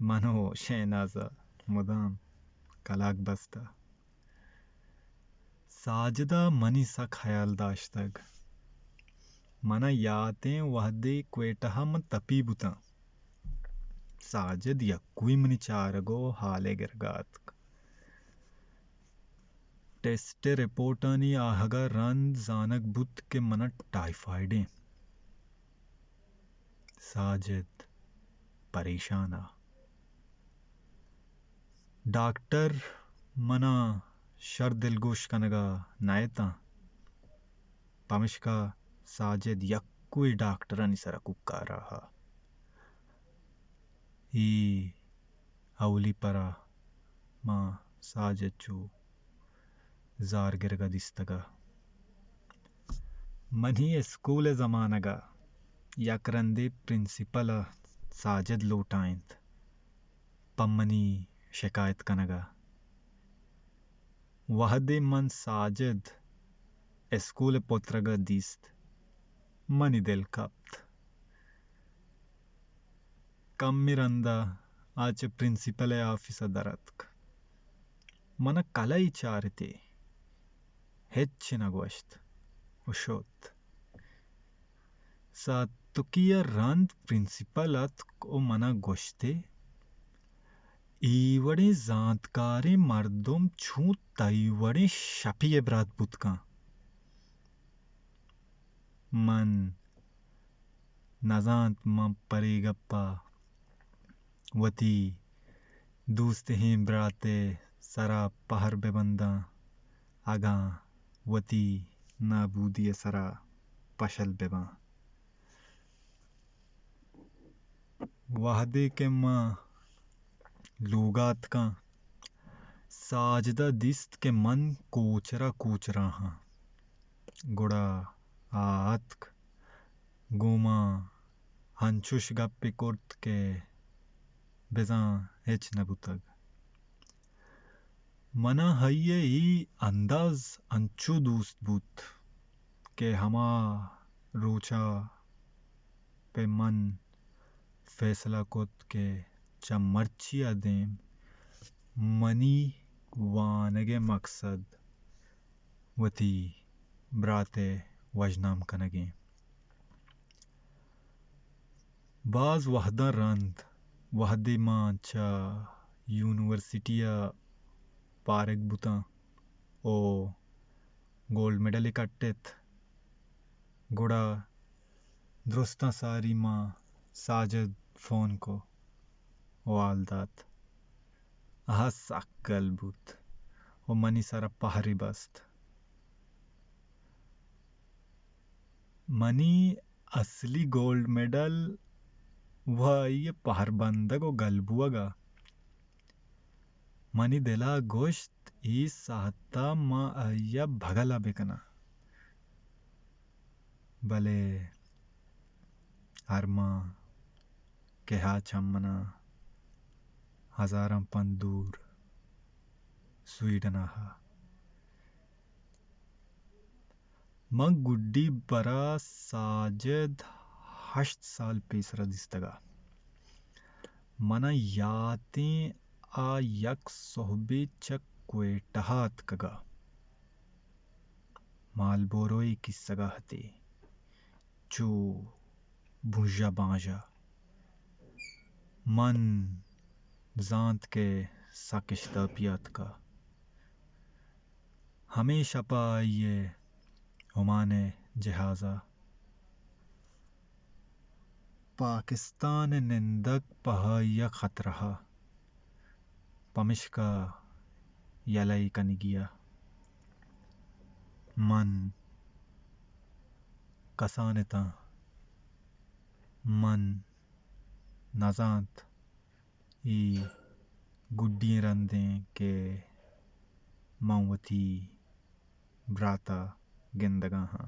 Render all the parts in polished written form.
منو شehnaza مدام کلاک بستا ساجدہ منی سا خیال داشتگ منا یاتیں وحدے کوئٹہ من تپی بوتا ساجد یکوئی منی چارگو حالے گرگات ٹیسٹ رپورٹانی آہگا رند زانک بوت کے منا ٹائیفائیڈیں ساجد پریشانا ڈاکٹر منا شر دلگوش کنگا نایتا پمشکا ساجد یکوئی ڈاکٹرانی سر ککا رہا ای اولی پرا ما ساجد چو زار گرگا دستگا منی اسکول زمانگا یک رندے پرنسپل ساجد لوٹائنت پمنی شکایت کنگا وحدے من ساجد اسکول پترگا دیست منی دل کپت کم رندہ آچے پرنسپل آفیسہ درتک منا کلائی چارتے ہچ نگوشت وشوت ساتوکیا رند پرنسپل ات کو منا گوشتے ایوڑے زانتکارے مردم چھو تیوڑے شپی برات بودکا من نزانت من پری گپا وتی دوست ہیم براتے سرا پہر ببنداں اگاں وتی نابودی سرا پشل بباں وحدے کے ماں لوگات کا ساجدہ دست کے من کوچرا ہاں گڑا آتک گوما ہنچوش گپی کرت کے بزاں ہچ نبوتگ منا ہائیے ای انداز انچو دوست بوت کہ ہما روچا پہ من فیصلہ کت کہ چا مرچی دیم منی وانگے مقصد وتی براتے وجنام کنگیں بعض وحدہ رند وحدے ماں چا یونیورسٹیا پارک بوتاں او گولڈ میڈل کٹت گڑا درستاں ساری ماں ساجد فون کو وال دات آہا سکل بوت او منی سارا پہری بست منی اصلی گولڈ میڈل وہی پہر بندگ و گلبوگا منی دلا گوشت ای ساہتا ما آیا بھگلا بکنا بلے ارما کہا چمنا ہزاراں پن دور سویڈن آہا من گڈی برا ساجد 8 سال پیسرا دستگا منا یاتیں آ یک صحبے چک کوئٹہات کگا مال بوروئی کسگا ہتے چو بھوجا بانجا من زانت کے ساکشتا پیات کا ہمیشہ پا آئیے ہمانے جہازا پاکستان نندک پہایا خطرہ پمشکا یلائی کنگیا من کسانتا من نزانت ای گڈی رندیں کہ موتی براتا گندگاں ہاں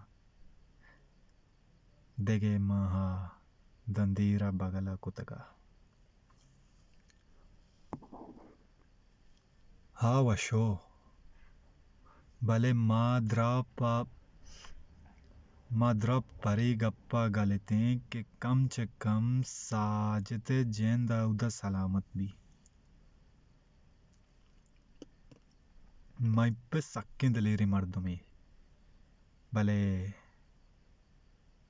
دگے ماہا دندیرہ بغلا کتگا ہا وشو بلے ما درا پا مدرب پری گپا گلتیں کہ کم چ کم ساجد جیند اودہ سلامت بھی مائپ سکیں دلیری مردمی بلے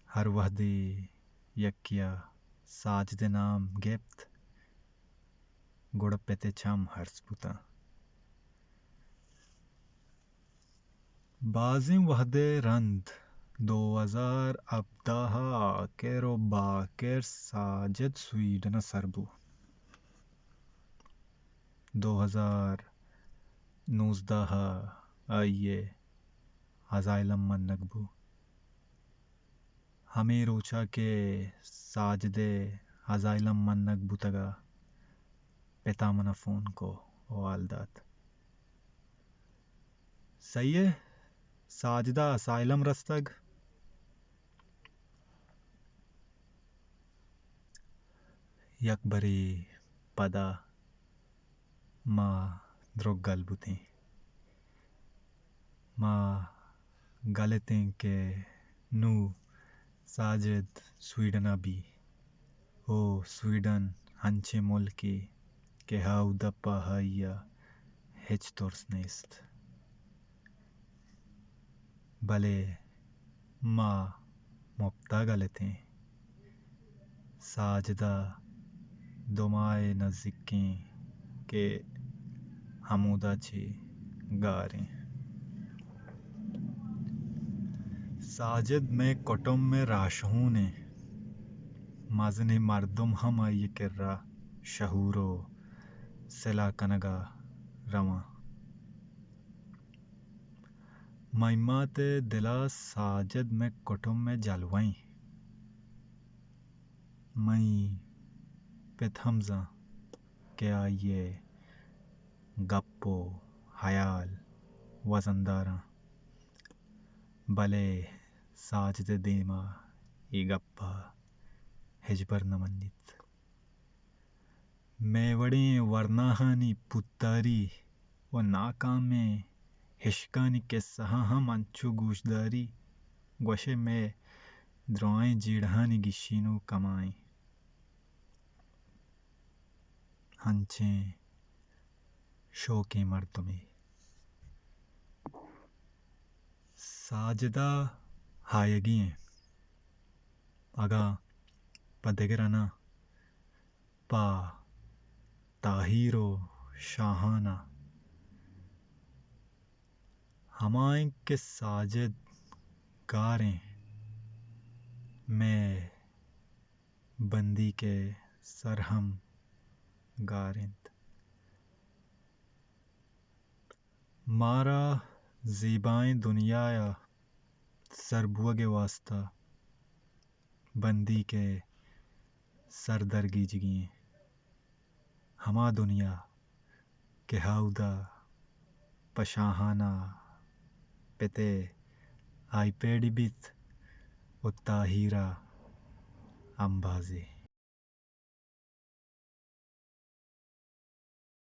ہر وحدی یکیا ساجد نام گپت گڑ پتے چم ہرس بوتا بازیں وحدے رند 2017 آکر و باکر ساجد سویڈن سربو 2019 آئیے ہزائلم منگ بو ہمیں روچا کے ساجد ہزائلم منگ بوتگا پیتامنا فون کو والدات صحیح ہے ساجدہ اسائلم رستگ یک بری پدا ما درگل بوتیں ما گلتیں کہ نو ساجد سویڈنا بھی او سویڈن ہنچے ملکی کہ ہاو دپا ہائیا ہچ ترس نیست بلے ما مپتا گلتیں ساجدہ دمائے نزدیکیں کہ ہمودا چی گاریں ساجد میں کٹم میں راشہونے مزنی مردم ہم آئیے کر را شہورو سلا کنگا رواں مائمات دلا ساجد میں کٹم میں جلوائیں میں پت حمزہ کہ آئیے گپو حیال وزنداراں بلے ساجد دیما ای گپا ہجبر نمنیت میں وڑیں ورناہانی پتاری و ناکام میں ہشکانی قصہ ہم انچو گوشداری گوشے میں درائیں جیڑہانی گشینو کمائیں ہنچیں شوقیں مردمی ساجدہ ہائیگیں اگا پا دگرنا پا طاہیر و شاہانہ ہمائیں کہ ساجد گاریں میں بندی کے سرہم گارند مارا زیبائیں دنیا سربوگ واسطہ بندی کے سردرگی جگیں ہما دنیا کہ ہاودہ پشاہانہ پتے آئی پیڑی بیت و طاہیرہ امبازی